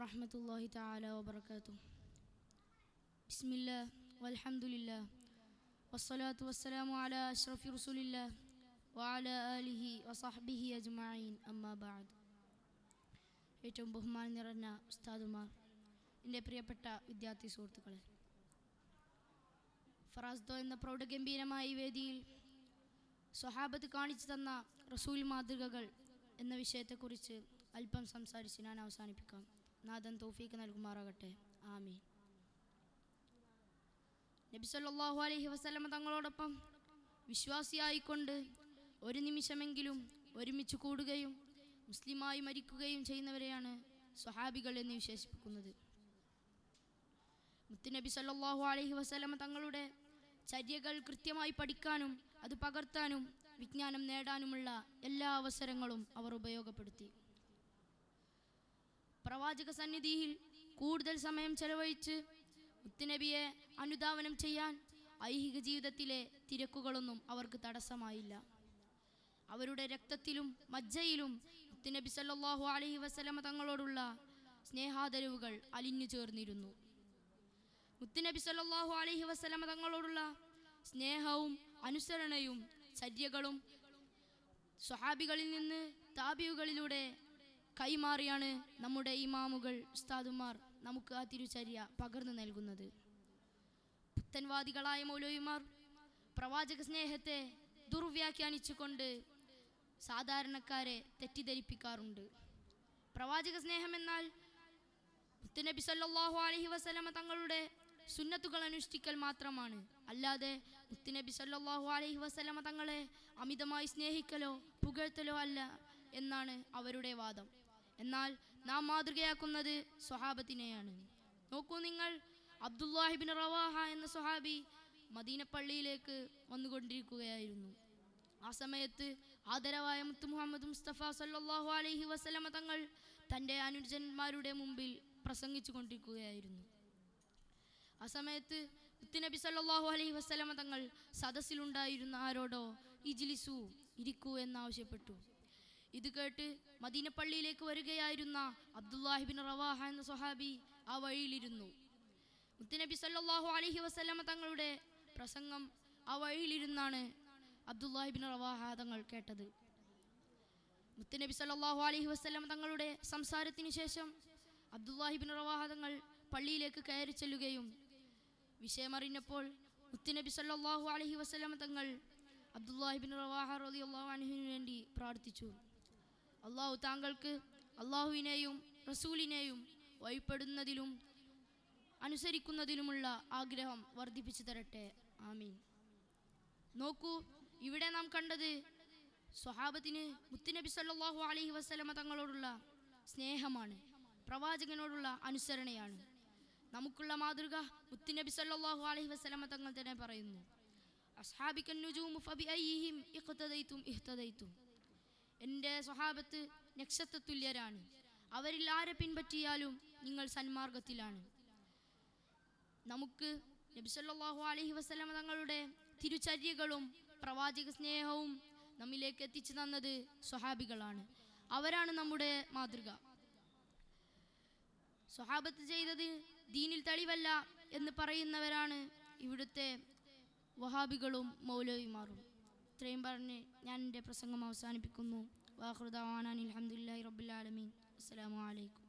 വറഹ്മത്തുള്ളാഹി തആല വബറകാതുഹു. ബിസ്മില്ലാഹ് വൽഹംദുലില്ലാഹ് വസ്സലാത്തു വസ്സലാമു അലാ അഷ്റഫി റസൂലില്ലാഹ് വഅലാ ആലിഹി വസഹ്ബിഹി അജ്മഈൻ. അമ്മാ ബഅദ്. ഏറ്റവും ബഹുമാനം നിറഞ്ഞ ഉസ്താദുമാർ, എൻ്റെ പ്രിയപ്പെട്ട വിദ്യാർത്ഥി സുഹൃത്തുക്കളെ, ഫറാസ്ദോ എന്ന പ്രൗഢഗംഭീരമായ ഈ വേദിയിൽ സ്വഹാബത്ത് കാണിച്ചു തന്ന റസൂൽ മാതൃകകൾ എന്ന വിഷയത്തെക്കുറിച്ച് അല്പം സംസാരിച്ച് ഞാൻ അവസാനിപ്പിക്കാം. നാഥൻ തൗഫീഖ് നൽകുമാറാകട്ടെ. ആമീൻ. നബി സല്ലല്ലാഹു അലൈഹി വസല്ലമ തങ്ങളോടൊപ്പം വിശ്വാസിയായിക്കൊണ്ട് ഒരു നിമിഷമെങ്കിലും ഒരുമിച്ച് കൂടുകയും മുസ്ലിമായി മരിക്കുകയും ചെയ്യുന്നവരെയാണ് സ്വഹാബികൾ എന്ന് വിശേഷിപ്പിക്കുന്നത്. മുത്തുനബി സല്ലല്ലാഹു അലൈഹി വസല്ലമ തങ്ങളുടെ ചര്യകൾ കൃത്യമായി പഠിക്കാനും അത് പകർത്താനും വിജ്ഞാനം നേടാനുമുള്ള എല്ലാ അവസരങ്ങളും അവർ ഉപയോഗപ്പെടുത്തി. പ്രവാചക സന്നിധിയിൽ കൂടുതൽ സമയം ചെലവഴിച്ച് മുത്തുനബിയെ അനുധാവനം ചെയ്യാൻ ഐഹിക ജീവിതത്തിലെ തിരക്കുകളൊന്നും അവർക്ക് തടസ്സമായില്ല. അവരുടെ രക്തത്തിലും മജ്ജയിലും മുത്തുനബി സല്ലല്ലാഹു അലൈഹി വസല്ലമ തങ്ങളോടുള്ള സ്നേഹാദരവുകൾ അലിഞ്ഞു ചേർന്നിരുന്നു. മുത്തുനബി സല്ലല്ലാഹു അലൈഹി വസല്ലമ തങ്ങളോടുള്ള സ്നേഹവും അനുസരണയും ചര്യകളും സ്വഹാബികളിൽ നിന്ന് താബിഉകളിലൂടെ കൈമാറിയാണ് നമ്മുടെ ഇമാമുകൾ ഉസ്താദുമാർ നമുക്ക് ആ തിരുചര്യ പകർന്നു നൽകുന്നത്. പുത്തൻവാദികളായ മൗലവിമാർ പ്രവാചക സ്നേഹത്തെ ദുർവ്യാഖ്യാനിച്ചുകൊണ്ട് സാധാരണക്കാരെ തെറ്റിദ്ധരിപ്പിക്കാറുണ്ട്. പ്രവാചക സ്നേഹം എന്നാൽ മുത്തുനബി സല്ലല്ലാഹു അലൈഹി വസല്ലമ തങ്ങളുടെ സുന്നത്തുകൾ അനുഷ്ഠിക്കൽ മാത്രമാണ്. അല്ലാതെ മുത്തുനബി സല്ലല്ലാഹു അലൈഹി വസല്ലമ തങ്ങളെ അമിതമായി സ്നേഹിക്കലോ പുകഴ്ത്തലോ അല്ല എന്നാണ് അവരുടെ വാദം. എന്നാൽ നാം മാതൃകയാക്കുന്നത് സ്വഹാബത്തിനെയാണ്. നോക്കൂ നിങ്ങൾ, അബ്ദുല്ലാഹിബ്നു റവാഹ എന്ന സ്വഹാബി മദീന പള്ളിയിലേക്ക് വന്നുകൊണ്ടിരിക്കുകയായിരുന്നു. ആ സമയത്ത് ആദരവായ മുത്ത് മുഹമ്മദ് മുസ്തഫ സല്ലല്ലാഹു അലൈഹി വസല്ലമ തങ്ങൾ തൻ്റെ അനുജന്മാരുടെ മുമ്പിൽ പ്രസംഗിച്ചു കൊണ്ടിരിക്കുകയായിരുന്നു. ആ സമയത്ത് മുത്തുനബി സല്ലല്ലാഹു അലൈഹി വസല്ലമ തങ്ങൾ സദസ്സിലുണ്ടായിരുന്ന ആരോടോ ഇജ്ലിസു, ഇരിക്കൂ എന്നാവശ്യപ്പെട്ടു. ഇത് കേട്ട് മദീന പള്ളിയിലേക്ക് വരികയായിരുന്ന അബ്ദുല്ലാഹിബ്നു റവാഹ എന്ന സ്വഹാബി ആ വഴിയിലിരുന്നു. മുത്തുനബി സല്ലല്ലാഹു അലൈഹി വസല്ലമ തങ്ങളുടെ പ്രസംഗം ആ വഴിയിലിരുന്നാണ് അബ്ദുല്ലാഹിബ്നു റവാഹ തങ്ങൾ കേട്ടത്. മുത്തുനബി സല്ലല്ലാഹു അലൈഹി വസല്ലമ തങ്ങളുടെ സംസാരത്തിന് ശേഷം അബ്ദുല്ലാഹിബ്നു റവാഹ തങ്ങൾ പള്ളിയിലേക്ക് കയറി ചെല്ലുകയും വിഷയമറിഞ്ഞപ്പോൾ മുത്തുനബി സല്ലല്ലാഹു അലൈഹി വസല്ലമ തങ്ങൾ അബ്ദുല്ലാഹിബ്നു റവാഹ റളിയല്ലാഹു അൻഹുവിന് വേണ്ടി പ്രാർത്ഥിച്ചു. അള്ളാഹു താങ്കൾക്ക് അള്ളാഹുവിനെയും റസൂലിനെയും വഴിപ്പെടുന്നതിലും അനുസരിക്കുന്നതിലുമുള്ള ആഗ്രഹം വർദ്ധിപ്പിച്ചു തരട്ടെ. ആമീൻ. നോക്കൂ, ഇവിടെ നാം കണ്ടത് സ്വഹാബത്തിന് മുത്തുനബി സല്ലല്ലാഹു അലൈഹി വസല്ലമ തങ്ങളോടുള്ള സ്നേഹമാണ്, പ്രവാചകനോടുള്ള അനുസരണയാണ്. നമുക്കുള്ള മാതൃക മുത്തുനബി സല്ലല്ലാഹു അലൈഹി വസല്ലമ തങ്ങൾ തന്നെ പറയുന്നു, അസ്ഹാബിക്കൻ നുജൂമു ഫബിഅയ്യിഹിം ഇഖ്തദൈതും ഇഹ്തദൈതും. എൻ്റെ സ്വഹാബത്ത് നക്ഷത്രതുല്യരാണ്, അവരിൽ ആരെ പിൻപറ്റിയാലും നിങ്ങൾ സന്മാർഗത്തിലാണ്. നമുക്ക് നബി സല്ലല്ലാഹു അലൈഹി വസല്ലമ തങ്ങളുടെ തിരുചര്യകളും പ്രവാചക സ്നേഹവും നമ്മിലേക്ക് എത്തിച്ചു തന്നത് സ്വഹാബികളാണ്. അവരാണ് നമ്മുടെ മാതൃക. സ്വഹാബത്ത് ചെയ്തത് ദീനിൽ തെളിവല്ല എന്ന് പറയുന്നവരാണ് ഇവിടുത്തെ വഹാബികളും മൗലവിമാരും. ഇത്രയും പറഞ്ഞ് ഞാൻ എൻ്റെ പ്രസംഗം അവസാനിപ്പിക്കുന്നു. വാഖിറു ദഅവാനാ അൽഹംദുലില്ലാഹി റബ്ബിൽ ആലമീൻ. അസ്സലാമു അലൈക്കും.